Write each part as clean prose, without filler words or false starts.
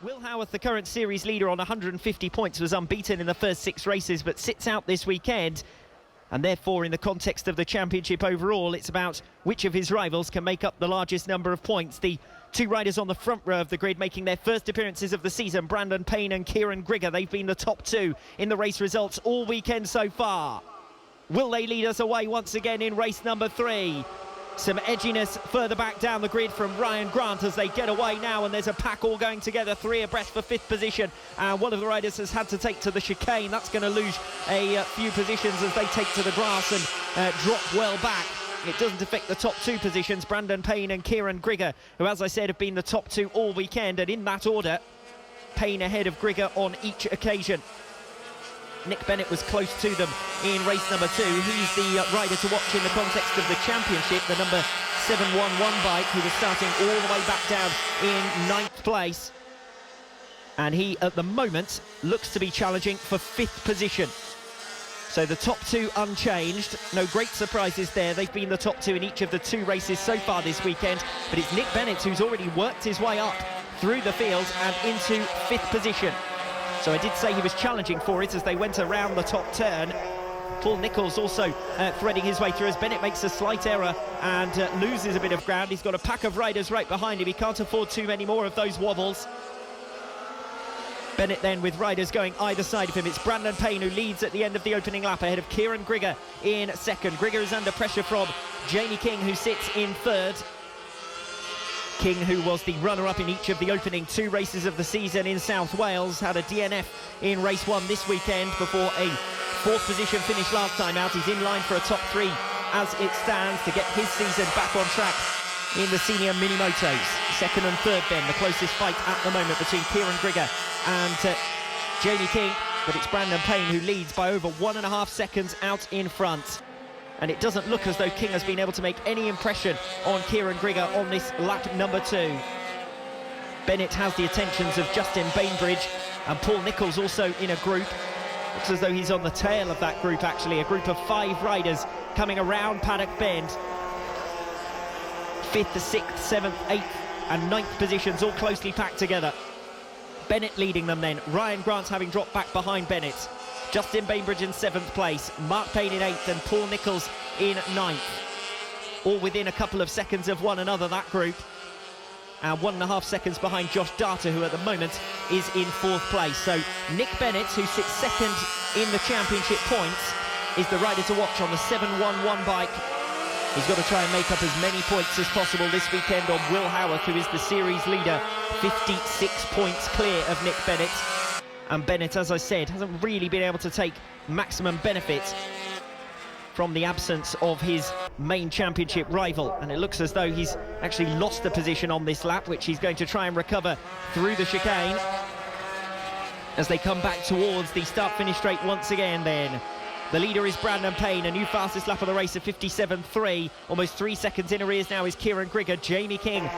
Will Howarth, the current series leader on 150 points, was unbeaten in the first 6 races but sits out this weekend. And therefore, in the context of the championship overall, it's about which of his rivals can make up the largest number of points. The 2 riders on the front row of the grid making their first appearances of the season, Brandon Payne and Kieran Grigger. They've been the top 2 in the race results all weekend so far. Will they lead us away once again in race number 3? Some edginess further back down the grid from Ryan Grant as they get away now, and there's a pack all going together, 3 abreast for 5th position. And one of the riders has had to take to the chicane. That's going to lose a few positions as they take to the grass and drop well back. It doesn't affect the top 2 positions, Brandon Payne and Kieran Grigger, who, as I said, have been the top 2 all weekend. And in that order, Payne ahead of Grigger on each occasion. Nick Bennett was close to them in race number 2. He's the rider to watch in the context of the championship, the number 711 bike, who was starting all the way back down in 9th place. And he, at the moment, looks to be challenging for 5th position. So the top 2 unchanged. No great surprises there. They've been the top 2 in each of the 2 races so far this weekend. But it's Nick Bennett who's already worked his way up through the field and into 5th position. So I did say he was challenging for it as they went around the top turn. Paul Nicholls also threading his way through as Bennett makes a slight error and loses a bit of ground. He's got a pack of riders right behind him. He can't afford too many more of those wobbles. Bennett then with riders going either side of him. It's Brandon Payne who leads at the end of the opening lap ahead of Kieran Grigger in 2nd. Grigger is under pressure from Jamie King, who sits in 3rd. King, who was the runner-up in each of the opening 2 races of the season in South Wales, had a DNF in race 1 this weekend before a 4th position finish last time out. He's in line for a top 3 as it stands to get his season back on track in the senior Minimotos. 2nd and 3rd then, the closest fight at the moment between Kieran Grigger and Jamie King, but it's Brandon Payne who leads by over 1.5 seconds out in front. And it doesn't look as though King has been able to make any impression on Kieran Grigger on this lap number 2. Bennett has the attentions of Justin Bainbridge and Paul Nicholls also in a group. Looks as though he's on the tail of that group, actually. A group of 5 riders coming around Paddock Bend. 5th, 6th, 7th, 8th and 9th positions all closely packed together. Bennett leading them then. Ryan Grant having dropped back behind Bennett. Justin Bainbridge in 7th place, Mark Payne in 8th and Paul Nicholls in 9th. All within a couple of seconds of one another, that group. And 1.5 seconds behind Josh Data, who at the moment is in 4th place. So Nick Bennett, who sits 2nd in the championship points, is the rider to watch on the 711 bike. He's got to try and make up as many points as possible this weekend on Will Howarth, who is the series leader, 56 points clear of Nick Bennett. And Bennett, as I said, hasn't really been able to take maximum benefit from the absence of his main championship rival. And it looks as though he's actually lost the position on this lap, which he's going to try and recover through the chicane as they come back towards the start-finish straight once again then. The leader is Brandon Payne, a new fastest lap of the race of 57.3. Almost 3 seconds in arrears now is Kieran Grigger. Jamie King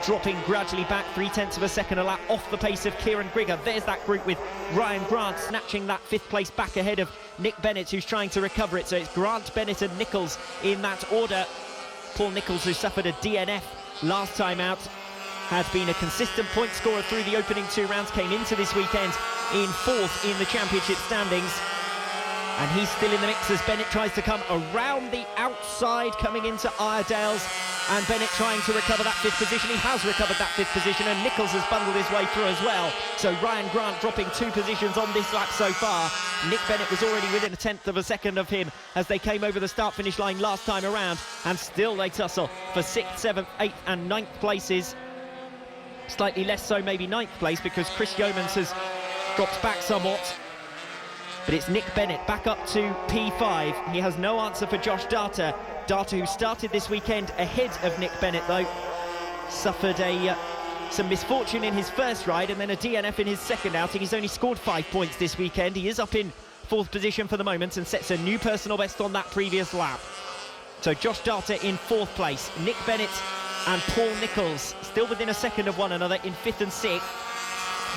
dropping gradually back 0.3 of a second a lap off the pace of Kieran Grigger. There's that group with Ryan Grant snatching that 5th place back ahead of Nick Bennett, who's trying to recover it. So it's Grant, Bennett and Nicholls in that order. Paul Nicholls, who suffered a DNF last time out, has been a consistent point scorer through the opening 2 rounds, came into this weekend in 4th in the championship standings. And he's still in the mix as Bennett tries to come around the outside, coming into Iredale's. And Bennett trying to recover that 5th position. He has recovered that 5th position, and Nicholls has bundled his way through as well. So Ryan Grant dropping 2 positions on this lap so far. Nick Bennett was already within 1/10 of a second of him as they came over the start-finish line last time around. And still they tussle for 6th, 7th, 8th and 9th places. Slightly less so maybe 9th place because Chris Yeomans has dropped back somewhat. But it's Nick Bennett back up to P5. He has no answer for Josh Data. Data, who started this weekend ahead of Nick Bennett, though, suffered some misfortune in his first ride and then a DNF in his second outing. He's only scored 5 points this weekend. He is up in 4th position for the moment and sets a new personal best on that previous lap. So Josh Data in 4th place. Nick Bennett and Paul Nicholls still within a second of one another in 5th and 6th.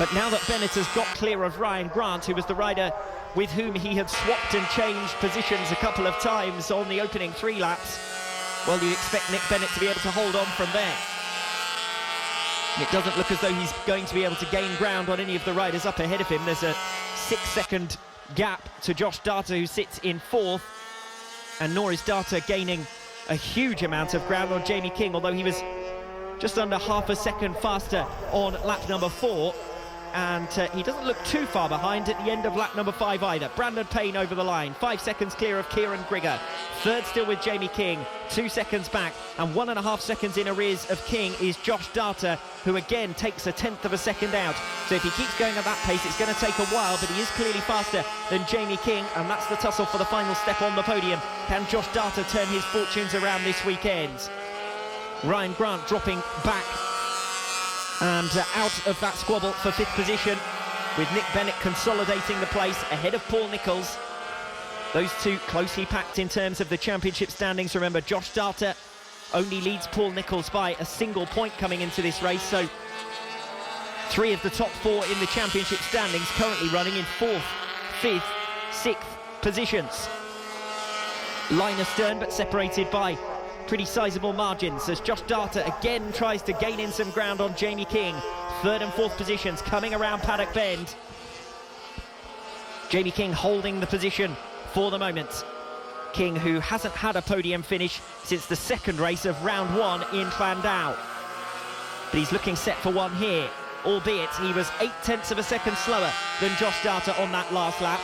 But now that Bennett has got clear of Ryan Grant, who was the rider with whom he had swapped and changed positions a couple of times on the opening 3 laps, well, you expect Nick Bennett to be able to hold on from there. It doesn't look as though he's going to be able to gain ground on any of the riders up ahead of him. There's a 6-second gap to Josh Data, who sits in 4th, and nor is Data gaining a huge amount of ground on Jamie King, although he was just under half a second faster on lap number 4, and he doesn't look too far behind at the end of lap number 5 either. Brandon Payne over the line, 5 seconds clear of Kieran Grigger. 3rd still with Jamie King, 2 seconds back, and 1.5 seconds in arrears of King is Josh Data, who again takes a 1/10 of a second out. So if he keeps going at that pace, it's going to take a while, but he is clearly faster than Jamie King, and that's the tussle for the final step on the podium. Can Josh Data turn his fortunes around this weekend? Ryan Grant dropping back and out of that squabble for 5th position, with Nick Bennett consolidating the place ahead of Paul Nicholls. Those two closely packed in terms of the championship standings. Remember, Josh Data only leads Paul Nicholls by a single point coming into this race, so 3 of the top 4 in the championship standings currently running in 4th, 5th, 6th positions. Line astern, but separated by pretty sizable margins as Josh Data again tries to gain in some ground on Jamie King. 3rd and 4th positions coming around Paddock Bend. Jamie King holding the position for the moment. King, who hasn't had a podium finish since the 2nd race of round 1 in Landau. But he's looking set for one here, albeit he was 0.8 of a second slower than Josh Data on that last lap.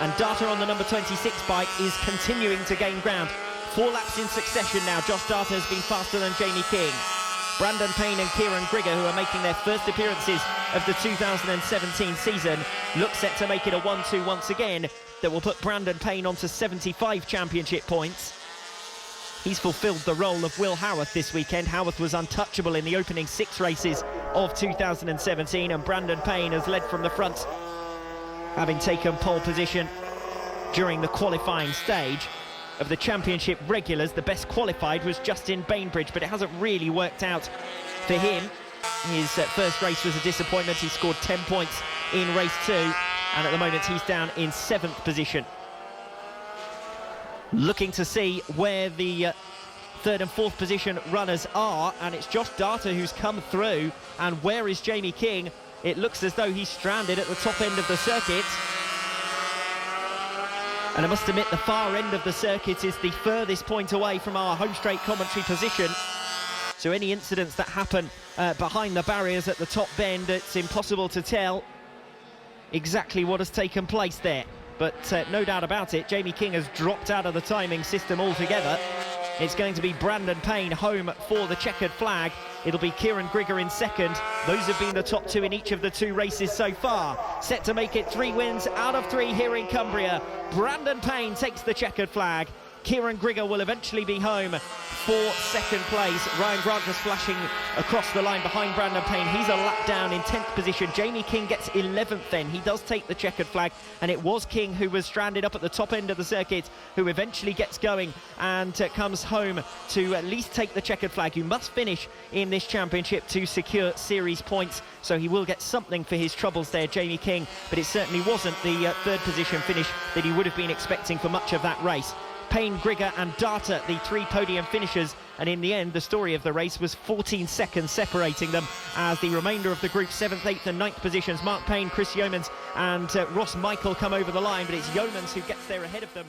And Data on the number 26 bike is continuing to gain ground. 4 laps in succession now, Josh Data has been faster than Jamie King. Brandon Payne and Kieran Grigger, who are making their first appearances of the 2017 season, look set to make it a 1-2 once again that will put Brandon Payne onto 75 championship points. He's fulfilled the role of Will Howarth this weekend. Howarth was untouchable in the opening 6 races of 2017, and Brandon Payne has led from the front, having taken pole position during the qualifying stage. Of the championship regulars, the best qualified was Justin Bainbridge, but it hasn't really worked out for him. His first race was a disappointment. He scored 10 points in race 2, and at the moment he's down in 7th position. Looking to see where the 3rd and 4th position runners are, and it's Josh Data who's come through. And where is Jamie King? It looks as though he's stranded at the top end of the circuit. And I must admit, the far end of the circuit is the furthest point away from our home straight commentary position. So any incidents that happen behind the barriers at the top bend, it's impossible to tell exactly what has taken place there. But no doubt about it, Jamie King has dropped out of the timing system altogether. It's going to be Brandon Payne home for the checkered flag. It'll be Kieran Grigger in 2nd. Those have been the top 2 in each of the 2 races so far. Set to make it 3 wins out of 3 here in Cumbria. Brandon Payne takes the checkered flag. Kieran Grigger will eventually be home for 2nd place. Ryan Grant just flashing across the line behind Brandon Payne. He's a lap down in 10th position. Jamie King gets 11th then. He does take the checkered flag, and it was King who was stranded up at the top end of the circuit who eventually gets going and comes home to at least take the checkered flag. You must finish in this championship to secure series points, so he will get something for his troubles there, Jamie King, but it certainly wasn't the 3rd position finish that he would have been expecting for much of that race. Payne, Grigger and Data, the 3 podium finishers, and in the end the story of the race was 14 seconds separating them, as the remainder of the group 7th, 8th and 9th positions, Mark Payne, Chris Yeomans and Ross Michael come over the line, but it's Yeomans who gets there ahead of them.